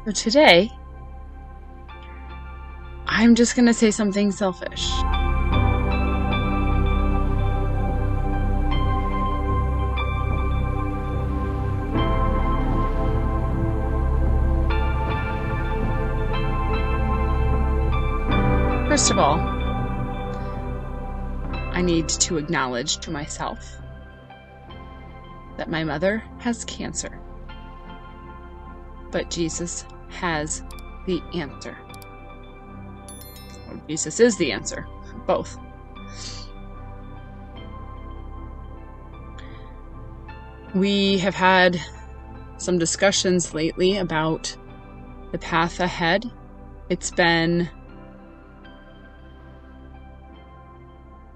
So today, I'm just going to say something selfish. First of all, I need to acknowledge to myself that my mother has cancer, but Jesus has the answer. Or Jesus is the answer, both. We have had some discussions lately about the path ahead. It's been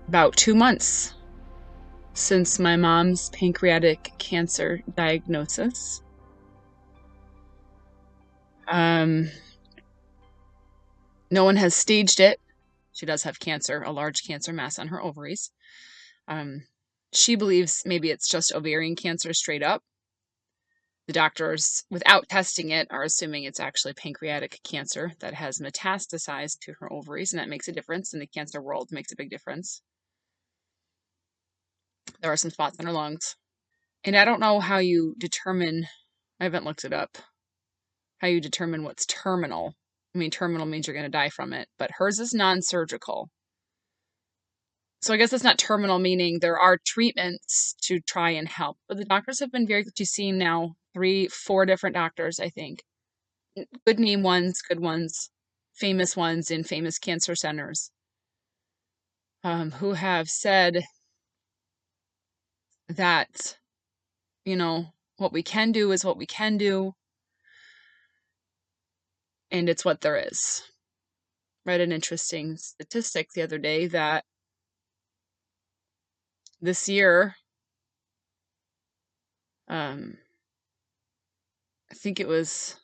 about 2 months since my mom's pancreatic cancer diagnosis. No one has staged it. She does have cancer, a large cancer mass on her ovaries. She believes maybe it's just ovarian cancer straight up. The doctors, without testing it, are assuming it's actually pancreatic cancer that has metastasized to her ovaries, and that makes a difference. In the cancer world, it makes a big difference. There are some spots on her lungs. And I don't know how you determine, I haven't looked it up, how you determine what's terminal. I mean, terminal means you're going to die from it, but hers is non-surgical. So I guess it's not terminal, meaning there are treatments to try and help. But the doctors have been very good. She's seen now 3-4 different doctors, I think. Good name ones, good ones, famous ones in famous cancer centers, who have said that, what we can do is what we can do, and it's what there is. Read an interesting statistic the other day that this year, I think it was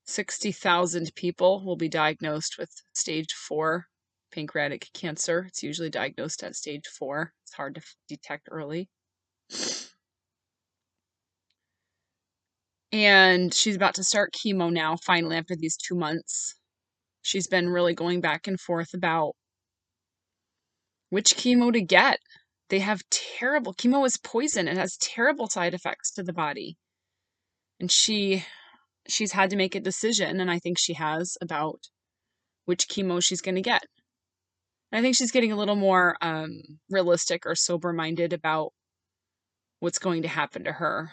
60,000 people will be diagnosed with stage 4 pancreatic cancer. It's usually diagnosed at stage 4. It's hard to detect early. And she's about to start chemo now, finally, after these 2 months. She's been really going back and forth about which chemo to get. They have terrible, chemo is poison. It has terrible side effects to the body. And she's had to make a decision, and I think she has, about which chemo she's going to get. And I think she's getting a little more realistic or sober-minded about what's going to happen to her.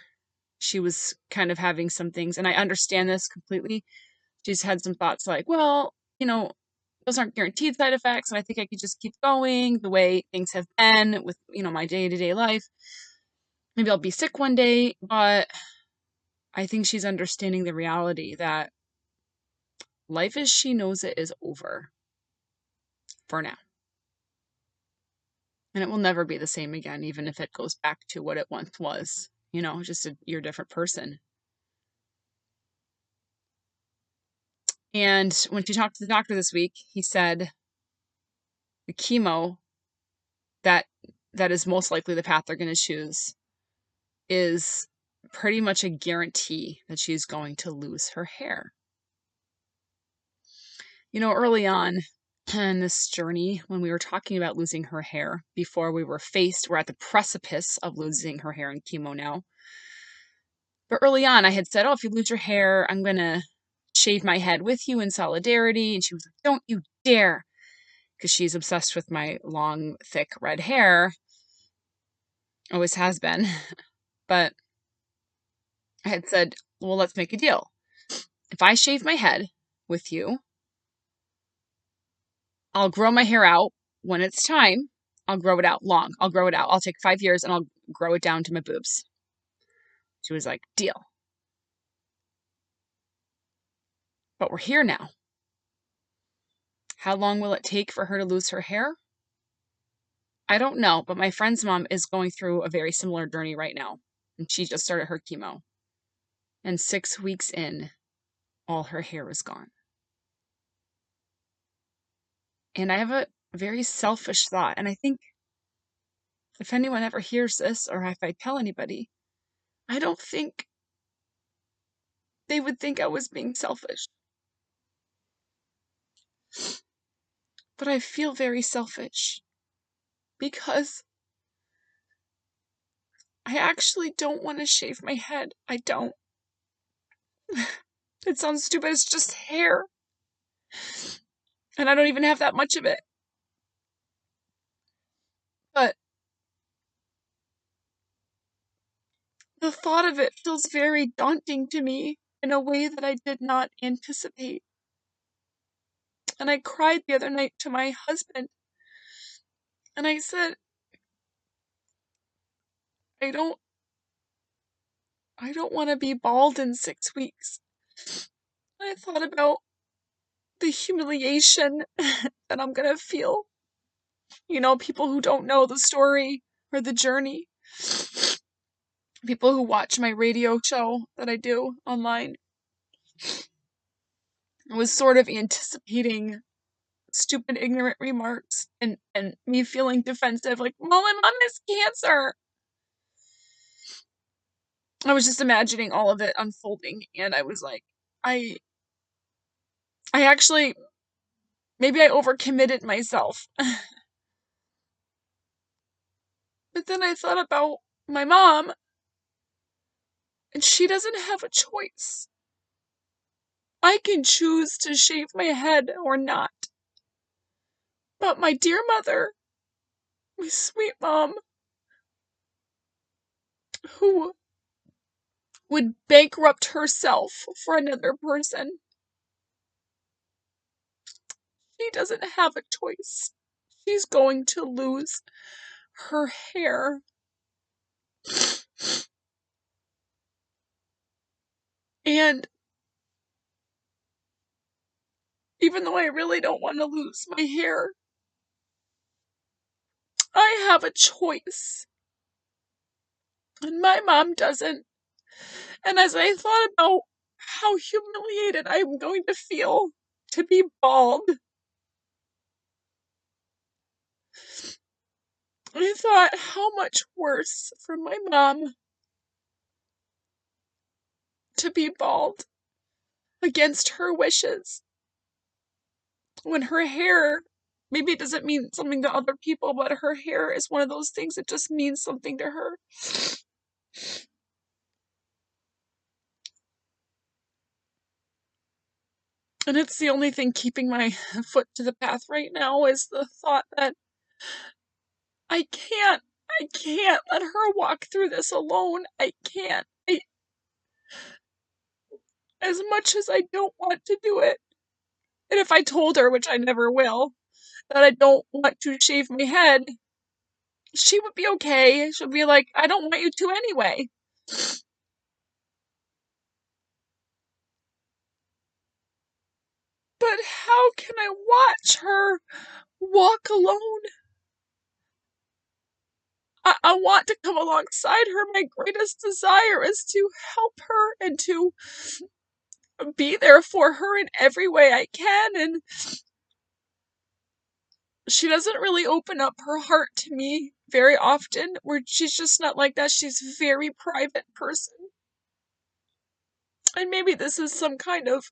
She was kind of having some things, and I understand this completely. She's had some thoughts like, well, those aren't guaranteed side effects, and I think I could just keep going the way things have been with, my day-to-day life. Maybe I'll be sick one day, but I think she's understanding the reality that life as she knows it is over for now. And it will never be the same again, even if it goes back to what it once was, just you're a different person. And when she talked to the doctor this week, he said the chemo that is most likely the path they're going to choose is pretty much a guarantee that she's going to lose her hair. Early on in this journey, when we were talking about losing her hair, before we're at the precipice of losing her hair in chemo now. But early on, I had said, if you lose your hair, I'm going to shave my head with you in solidarity. And she was like, don't you dare. Because she's obsessed with my long, thick red hair. Always has been. But I had said, well, let's make a deal. If I shave my head with you, I'll grow my hair out when it's time. I'll grow it out long. I'll grow it out. I'll take 5 years and I'll grow it down to my boobs. She was like, deal. But we're here now. How long will it take for her to lose her hair? I don't know, but my friend's mom is going through a very similar journey right now. And she just started her chemo. And 6 weeks in, all her hair is gone. And I have a very selfish thought. And I think if anyone ever hears this, or if I tell anybody, I don't think they would think I was being selfish. But I feel very selfish because I actually don't want to shave my head. I don't. It sounds stupid, it's just hair. And I don't even have that much of it. But the thought of it feels very daunting to me in a way that I did not anticipate. And I cried the other night to my husband. And I said, I don't want to be bald in 6 weeks. I thought about the humiliation that I'm gonna feel. People who don't know the story or the journey. People who watch my radio show that I do online. I was sort of anticipating stupid, ignorant remarks and me feeling defensive, like, well, my mom has cancer. I was just imagining all of it unfolding, and I was like, I actually, maybe I overcommitted myself. But then I thought about my mom, and she doesn't have a choice. I can choose to shave my head or not. But my dear mother, my sweet mom, who would bankrupt herself for another person, she doesn't have a choice. She's going to lose her hair. And even though I really don't want to lose my hair, I have a choice. And my mom doesn't. And as I thought about how humiliated I'm going to feel to be bald, I thought how much worse for my mom to be bald against her wishes when her hair, maybe it doesn't mean something to other people, but her hair is one of those things that just means something to her. And it's the only thing keeping my foot to the path right now, is the thought that I can't let her walk through this alone. I can't. As much as I don't want to do it, and if I told her, which I never will, that I don't want to shave my head, she would be okay. She'll be like, I don't want you to anyway. But how can I watch her walk alone? I want to come alongside her. My greatest desire is to help her and to be there for her in every way I can. And she doesn't really open up her heart to me very often, where she's just not like that. She's a very private person. And maybe this is some kind of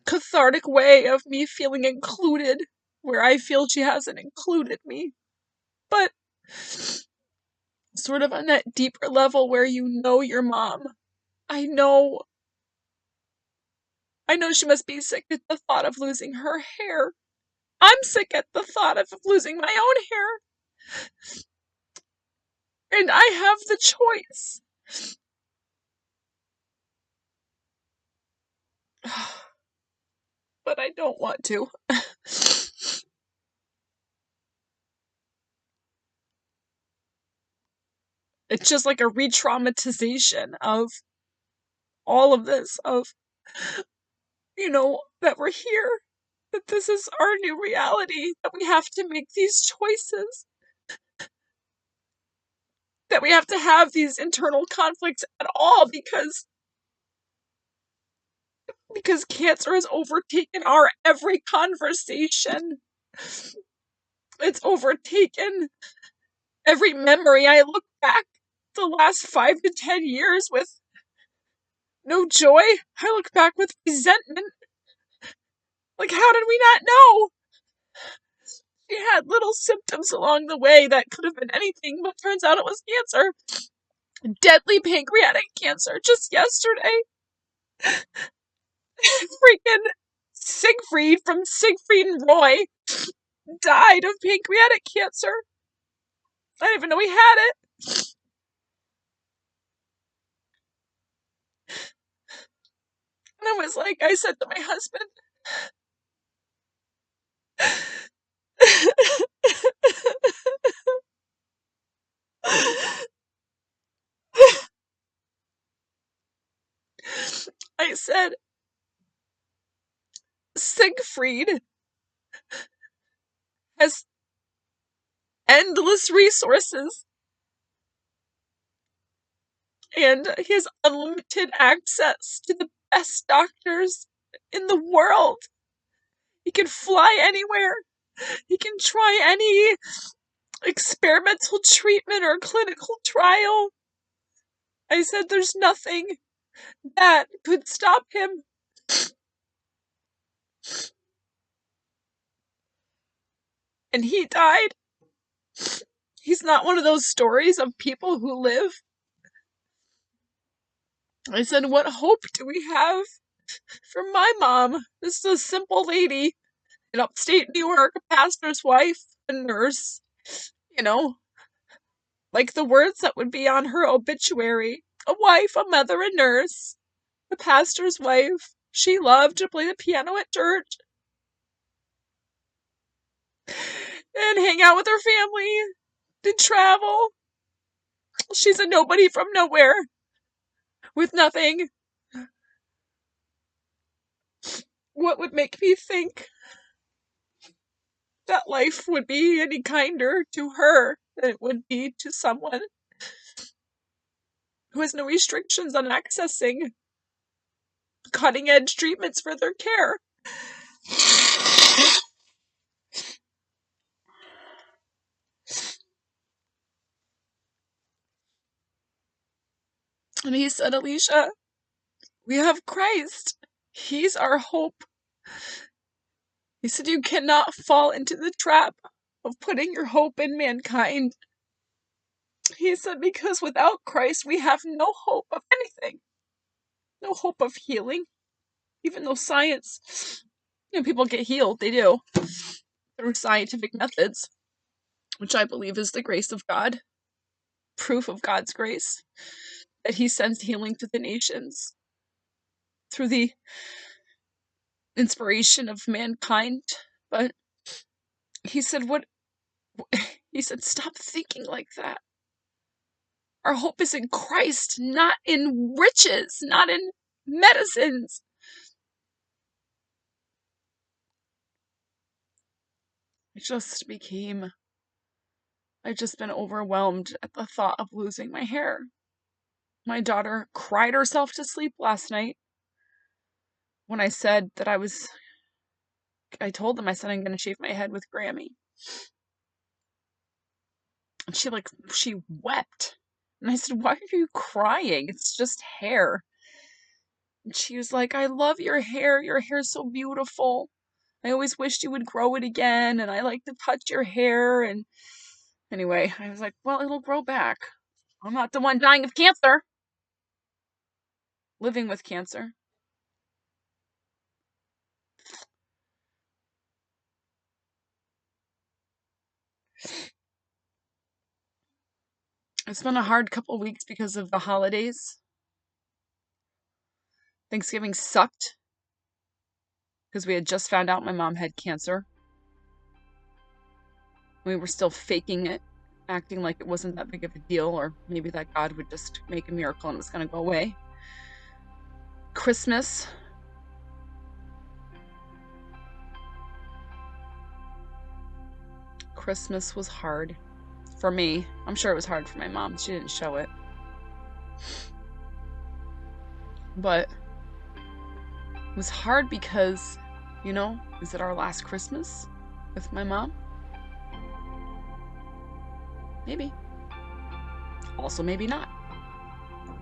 cathartic way of me feeling included, where I feel she hasn't included me. But sort of on that deeper level where you know your mom, I know she must be sick at the thought of losing her hair. I'm sick at the thought of losing my own hair. And I have the choice. But I don't want to. It's just like a re-traumatization of all of this, of, that we're here, that this is our new reality, that we have to make these choices, that we have to have these internal conflicts at all because cancer has overtaken our every conversation. It's overtaken every memory. I look back the last 5 to 10 years with no joy. I look back with resentment. Like, how did we not know? She had little symptoms along the way that could have been anything, but turns out it was cancer. Deadly pancreatic cancer just yesterday. Freaking Siegfried from Siegfried and Roy died of pancreatic cancer. I didn't even know he had it. And I was like, I said to my husband, I said, Siegfried has endless resources and he has unlimited access to the best doctors in the world. He can fly anywhere. He can try any experimental treatment or clinical trial. I said there's nothing that could stop him. And he died. He's not one of those stories of people who live. I said, what hope do we have for my mom? This is a simple lady in upstate New York, a pastor's wife, a nurse, you know, like the words that would be on her obituary. A wife, a mother, a nurse, a pastor's wife. She loved to play the piano at church and hang out with her family and travel. She's a nobody from nowhere with nothing. What would make me think that life would be any kinder to her than it would be to someone who has no restrictions on accessing cutting-edge treatments for their care? And he said, Alicia, we have Christ. He's our hope. He said, you cannot fall into the trap of putting your hope in mankind. He said, because without Christ, we have no hope of anything. No hope of healing. Even though science, people get healed, they do, through scientific methods, which I believe is the grace of God. Proof of God's grace. That he sends healing to the nations through the inspiration of mankind. But he said, he said, stop thinking like that. Our hope is in Christ, not in riches, not in medicines. I've just been overwhelmed at the thought of losing my hair. My daughter cried herself to sleep last night when I said that I told them, I said, I'm going to shave my head with Grammy. And she wept. And I said, why are you crying? It's just hair. And she was like, I love your hair. Your hair's so beautiful. I always wished you would grow it again. And I like to touch your hair. And anyway, I was like, well, it'll grow back. I'm not the one dying of cancer. Living with cancer. It's been a hard couple of weeks because of the holidays. Thanksgiving sucked because we had just found out my mom had cancer. We were still faking it, acting like it wasn't that big of a deal, or maybe that God would just make a miracle and it was going to go away. Christmas. Christmas was hard for me. I'm sure it was hard for my mom. She didn't show it. But it was hard because, is it our last Christmas with my mom? Maybe. Also, maybe not.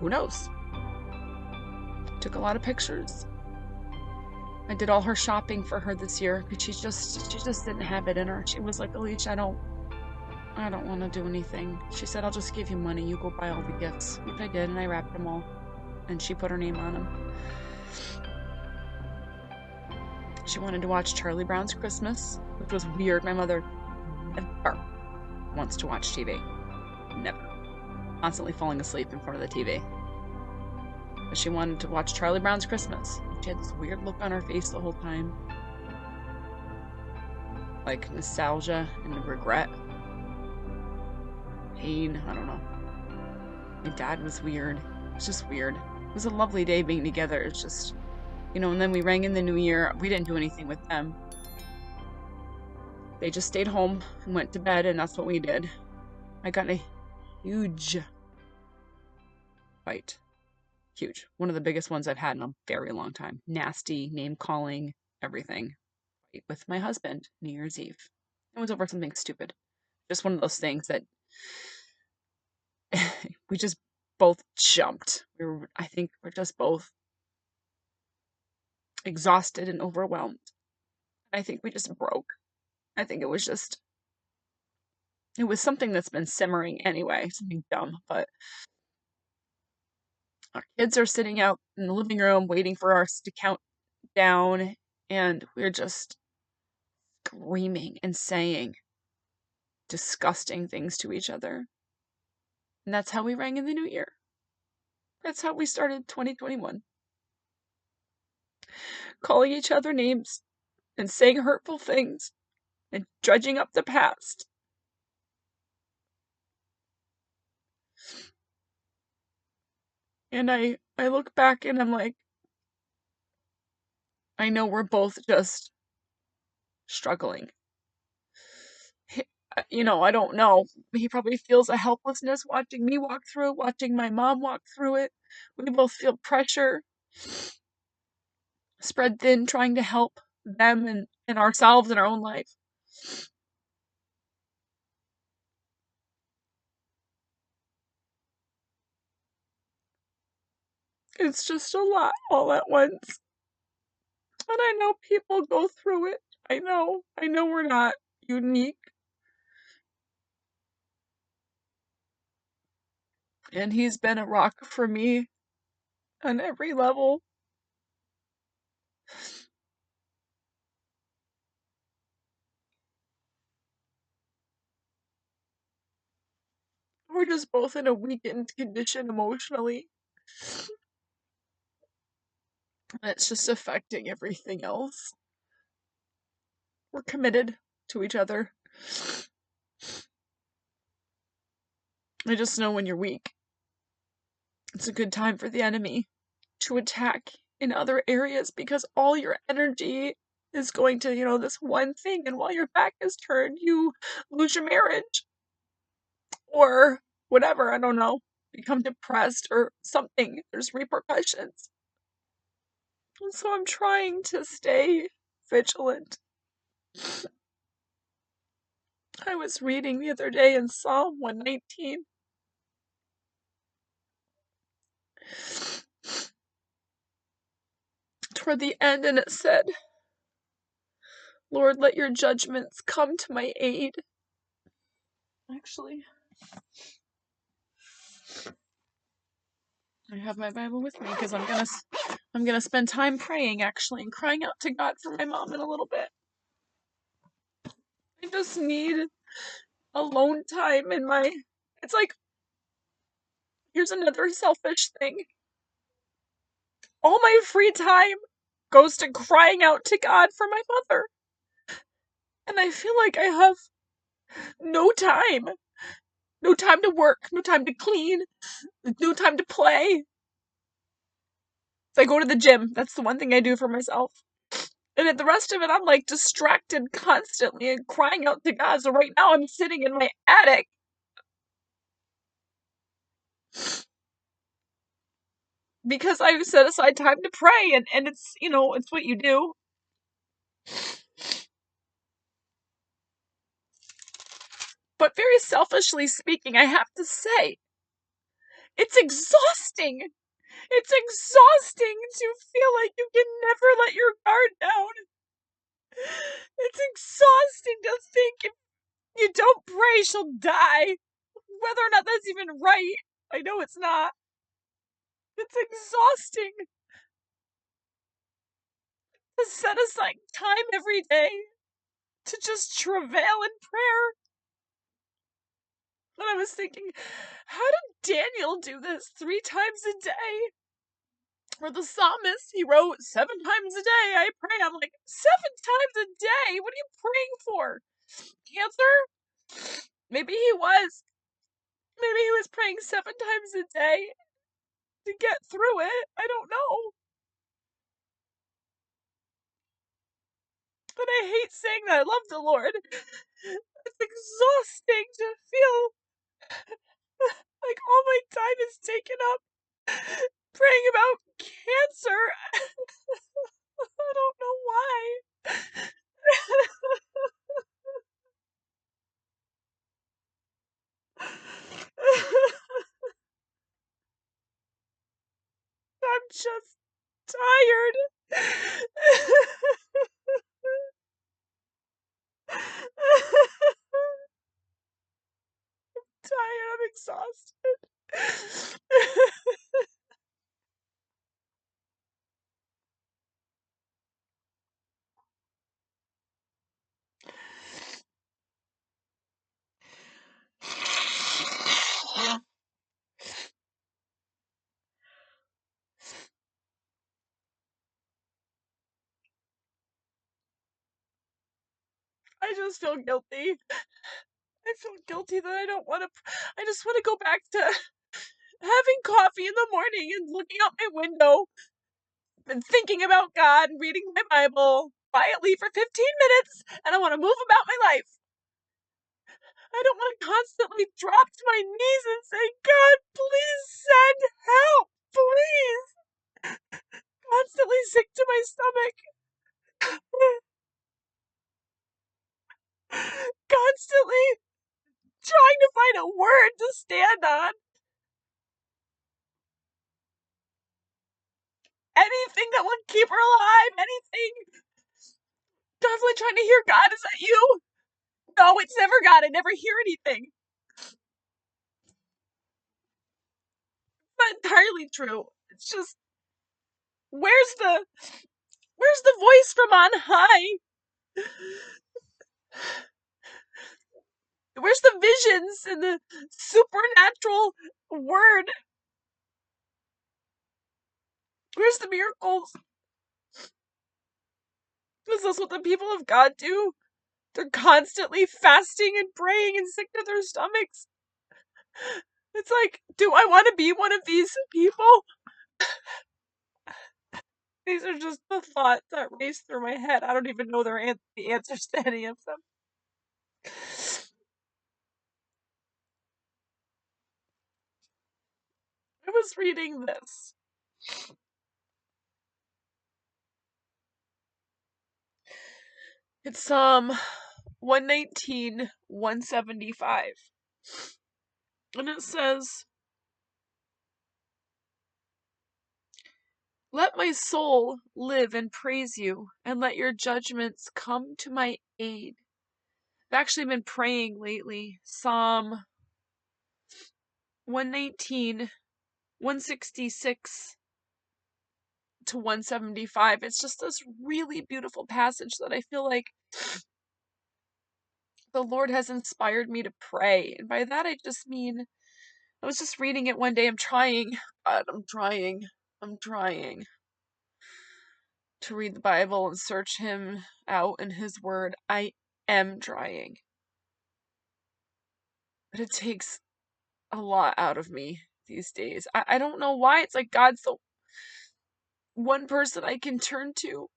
Who knows? Took a lot of pictures. I did all her shopping for her this year because she just didn't have it in her. She was like, Alicia, I don't want to do anything. She said, I'll just give you money. You go buy all the gifts, which I did, and I wrapped them all. And she put her name on them. She wanted to watch Charlie Brown's Christmas, which was weird. My mother never wants to watch TV. Never. Constantly falling asleep in front of the TV. But she wanted to watch Charlie Brown's Christmas. She had this weird look on her face the whole time. Like nostalgia and regret. Pain, I don't know. My dad was weird. It was just weird. It was a lovely day being together. It's just, and then we rang in the new year. We didn't do anything with them. They just stayed home and went to bed, and that's what we did. I got in a huge fight. Huge. One of the biggest ones I've had in a very long time. Nasty, name calling, everything. Fight with my husband, New Year's Eve. It was over something stupid. Just one of those things that we just both jumped. I think we're just both exhausted and overwhelmed. I think we just broke. I think it was something that's been simmering anyway, something dumb, but our kids are sitting out in the living room waiting for us to count down, and we're just screaming and saying disgusting things to each other. And that's how we rang in the new year. That's how we started 2021. Calling each other names and saying hurtful things and dredging up the past. And I look back and I'm like, I know we're both just struggling. I don't know. He probably feels a helplessness watching me walk through it, watching my mom walk through it. We both feel pressure, spread thin, trying to help them and ourselves in our own life. It's just a lot all at once. And I know people go through it. I know we're not unique. And he's been a rock for me on every level. We're just both in a weakened condition emotionally. It's just affecting everything else. We're committed to each other. I just know when you're weak, it's a good time for the enemy to attack in other areas because all your energy is going to, this one thing, and while your back is turned, you lose your marriage. Or whatever, I don't know, become depressed or something. There's repercussions. And so I'm trying to stay vigilant. I was reading the other day in Psalm 119. Toward the end, and it said, Lord, let your judgments come to my aid. Actually, I have my Bible with me because I'm gonna spend time praying actually and crying out to God for my mom in a little bit. I just need alone time in my. It's like, here's another selfish thing. All my free time goes to crying out to God for my mother. And I feel like I have no time. No time to work, no time to clean, no time to play. So I go to the gym. That's the one thing I do for myself. And the rest of it, I'm like distracted constantly and crying out to God. So right now I'm sitting in my attic. Because I set aside time to pray, and it's, it's what you do. But very selfishly speaking, I have to say, it's exhausting. It's exhausting to feel like you can never let your guard down. It's exhausting to think if you don't pray, she'll die. Whether or not that's even right, I know it's not. It's exhausting to set aside time every day to just travail in prayer. And I was thinking, how did Daniel do this 3 times a day? Or the psalmist, he wrote 7 times a day I pray. I'm like, 7 times a day? What are you praying for? Cancer? Maybe he was. Maybe he was praying 7 times a day to get through it. I don't know. But I hate saying that I love the Lord. It's exhausting to feel like all my time is taken up praying about cancer. I don't know why. I'm just tired. Tired. I'm exhausted. I just feel guilty. I feel guilty that I don't want to. I just want to go back to having coffee in the morning and looking out my window and thinking about God and reading my Bible quietly for 15 minutes, and I want to move about my life. I don't want to constantly drop to my knees and say, God, please send help, please. Constantly sick to my stomach. Constantly trying to find a word to stand on. Anything that would keep her alive, anything. Constantly trying to hear God, is that you? No, it's never God. I never hear anything. Not entirely true. It's just, where's the voice from on high? Where's the visions and the supernatural word? Where's the miracles? Is this what the people of God do? They're constantly fasting and praying and sick to their stomachs. It's like, do I want to be one of these people? These are just the thoughts that race through my head. I don't even know the answers to any of them. I was reading this. It's 119, 175. And it says, let my soul live and praise you, and let your judgments come to my aid. I've actually been praying lately. Psalm 119, 166 to 175. It's just this really beautiful passage that I feel like the Lord has inspired me to pray. And by that I just mean, I was just reading it one day. I'm trying. God, I'm trying to read the Bible and search Him out in His Word. I am trying. But it takes a lot out of me these days. I don't know why. It's like God's the one person I can turn to.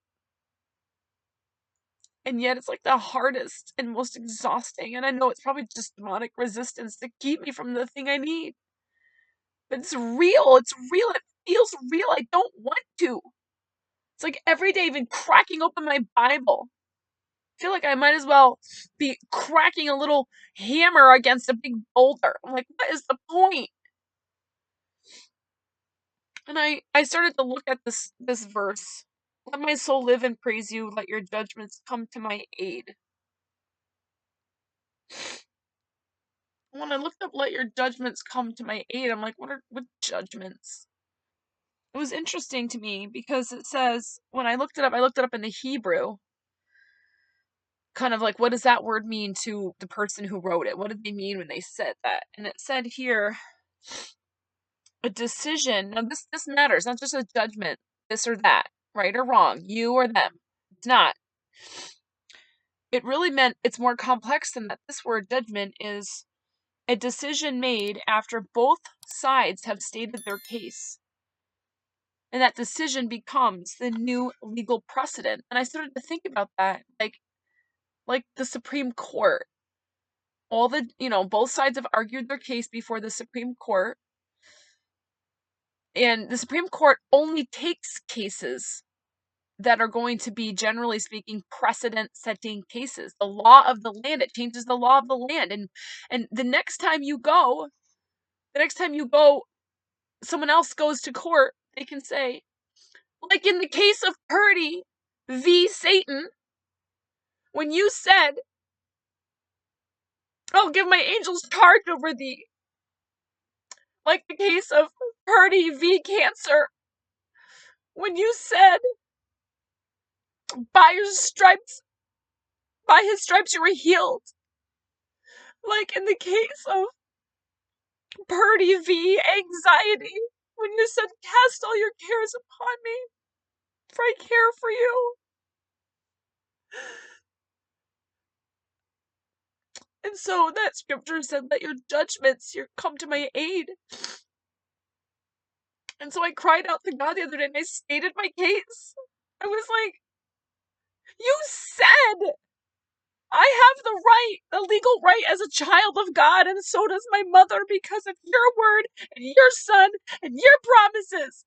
And yet it's like the hardest and most exhausting. And I know it's probably just demonic resistance to keep me from the thing I need. But it's real. It's real. It feels real. I don't want to. It's like every day, even cracking open my Bible. I feel like I might as well be cracking a little hammer against a big boulder. I'm like, what is the point? And I started to look at this verse. Let my soul live and praise you. Let your judgments come to my aid. When I looked up, let your judgments come to my aid, I'm like, what judgments? It was interesting to me because it says, when I looked it up in the Hebrew, kind of like, what does that word mean to the person who wrote it? What did they mean when they said that? And it said here, a decision. Now this matters, not just a judgment, this or that, right or wrong, you or them. It's not. It really meant it's more complex than that. This word judgment is a decision made after both sides have stated their case. And that decision becomes the new legal precedent. And I started to think about that, like the Supreme Court. All the, both sides have argued their case before the Supreme Court. And the Supreme Court only takes cases that are going to be, generally speaking, precedent-setting cases. The law of the land, it changes the law of the land. And the next time you go, someone else goes to court, they can say, like in the case of Purdy v. Satan, when you said, I'll give my angels charge over thee, like the case of Purdy v. Cancer, when you said, by his stripes you were healed, like in the case of Purdy v. Anxiety, when you said, cast all your cares upon me, for I care for you. And so that scripture said, let your judgments come to my aid. And so I cried out to God the other day and I stated my case. I was like, you said I have the legal right as a child of God, and so does my mother, because of your word and your son and your promises.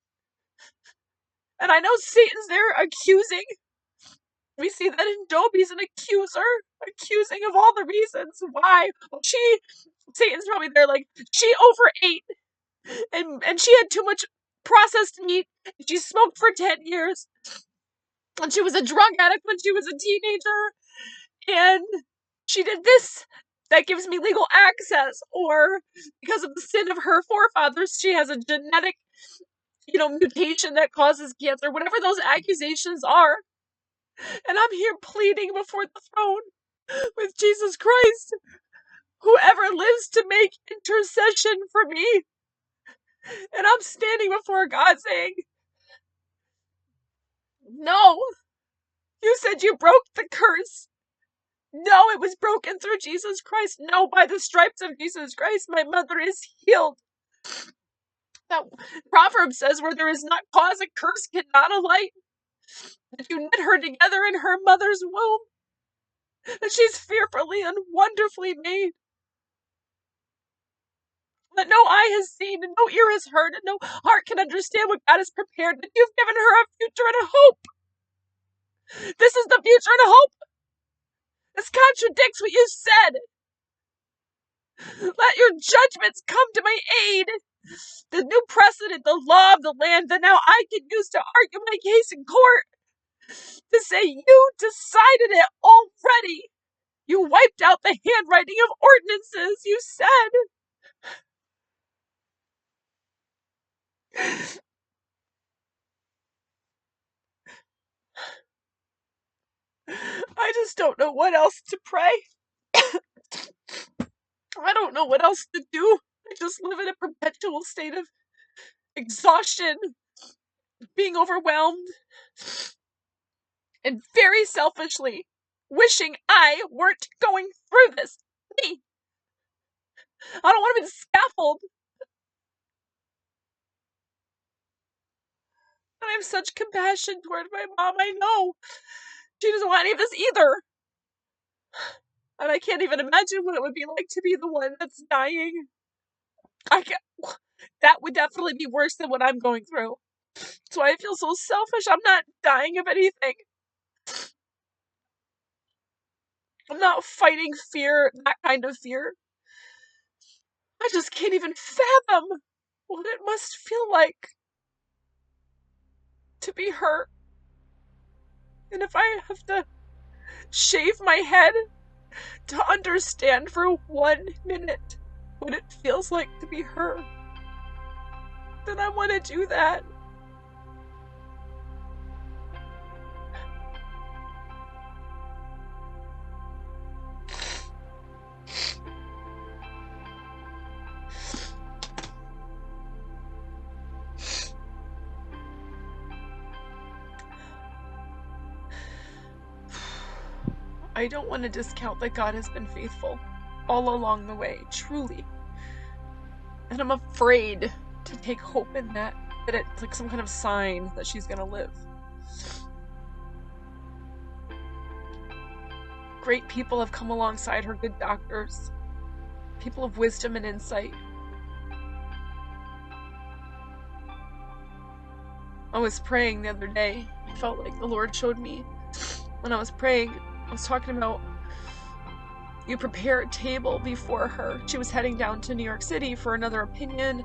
And I know Satan's there accusing. We see that in Job, he's an accuser, accusing of all the reasons why. Satan's probably there like, she overate, and she had too much processed meat, and she smoked for 10 years, and she was a drug addict when she was a teenager, and she did this that gives me legal access, or because of the sin of her forefathers, she has a genetic, mutation that causes cancer, whatever those accusations are. And I'm here pleading before the throne with Jesus Christ, whoever lives to make intercession for me. And I'm standing before God saying, no, you said you broke the curse. No, it was broken through Jesus Christ. No, by the stripes of Jesus Christ, my mother is healed. That Proverbs says, where there is not cause, a curse cannot alight. That you knit her together in her mother's womb. That she's fearfully and wonderfully made. That no eye has seen and no ear has heard and no heart can understand what God has prepared. That you've given her a future and a hope. This is the future and a hope. This contradicts what you said. Let your judgments come to my aid. The new precedent, the law of the land that now I can use to argue my case in court. To say you decided it already. You wiped out the handwriting of ordinances. You said. I just don't know what else to pray. I don't know what else to do. I just live in a perpetual state of exhaustion, being overwhelmed, and very selfishly wishing I weren't going through this. Me. I don't want to be scaffolded. And I have such compassion toward my mom. I know she doesn't want any of this either. And I can't even imagine what it would be like to be the one that's dying. That would definitely be worse than what I'm going through. That's why I feel so selfish. I'm not dying of anything. I'm not fighting fear, that kind of fear. I just can't even fathom what it must feel like to be her. And if I have to shave my head to understand for 1 minute what it feels like to be her, then I want to do that. I don't want to discount that God has been faithful all along the way, truly. And I'm afraid to take hope in that it's like some kind of sign that she's gonna live. Great people have come alongside her, good doctors, people of wisdom and insight. I was praying the other day. I felt like the Lord showed me when I was praying. I was talking about, you prepare a table before her. She was heading down to New York City for another opinion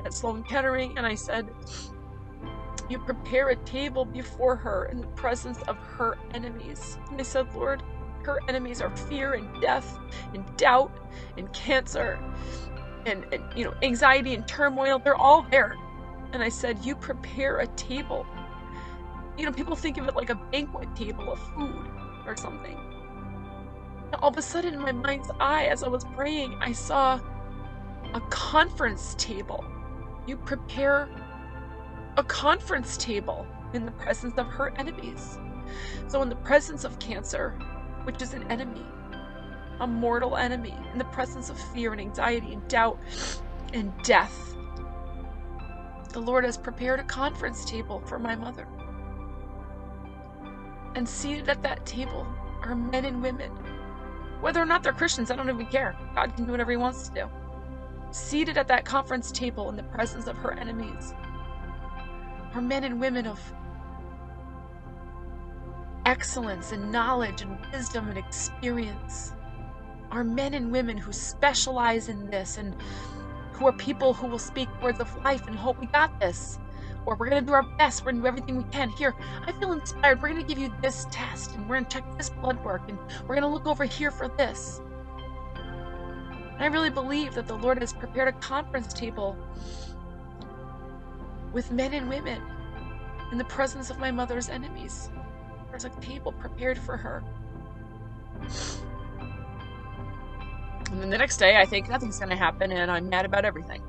at Sloan Kettering, and I said, you prepare a table before her in the presence of her enemies. And I said, Lord, her enemies are fear and death and doubt and cancer and anxiety and turmoil. They're all there. And I said, you prepare a table. People think of it like a banquet table of food or something. And all of a sudden, in my mind's eye, as I was praying, I saw a conference table. You prepare a conference table in the presence of her enemies. So in the presence of cancer, which is an enemy, a mortal enemy, in the presence of fear and anxiety and doubt and death, the Lord has prepared a conference table for my mother. And seated at that table are men and women. Whether or not they're Christians, I don't even care. God can do whatever he wants to do. Seated at that conference table in the presence of her enemies are men and women of excellence and knowledge and wisdom and experience. Are men and women who specialize in this and who are people who will speak words of life and hope. We got this. Or we're going to do our best. We're going to do everything we can. Here, I feel inspired. We're going to give you this test, and we're going to check this blood work, and we're going to look over here for this. And I really believe that the Lord has prepared a conference table with men and women in the presence of my mother's enemies. There's a table prepared for her. And then the next day, I think nothing's going to happen, and I'm mad about everything.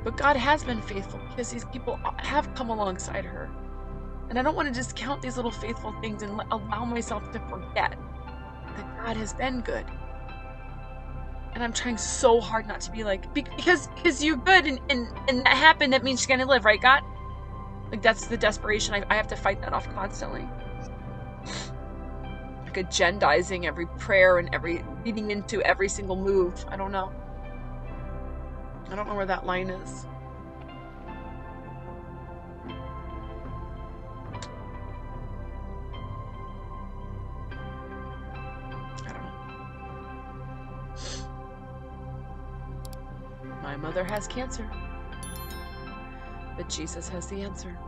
But God has been faithful because these people have come alongside her. And I don't want to discount these little faithful things and allow myself to forget that God has been good. And I'm trying so hard not to be like, because you're good and that happened, that means she's going to live, right, God? Like, that's the desperation. I have to fight that off constantly. Like agendizing every prayer and leading into every single move. I don't know. I don't know where that line is. I don't know. My mother has cancer, but Jesus has the answer.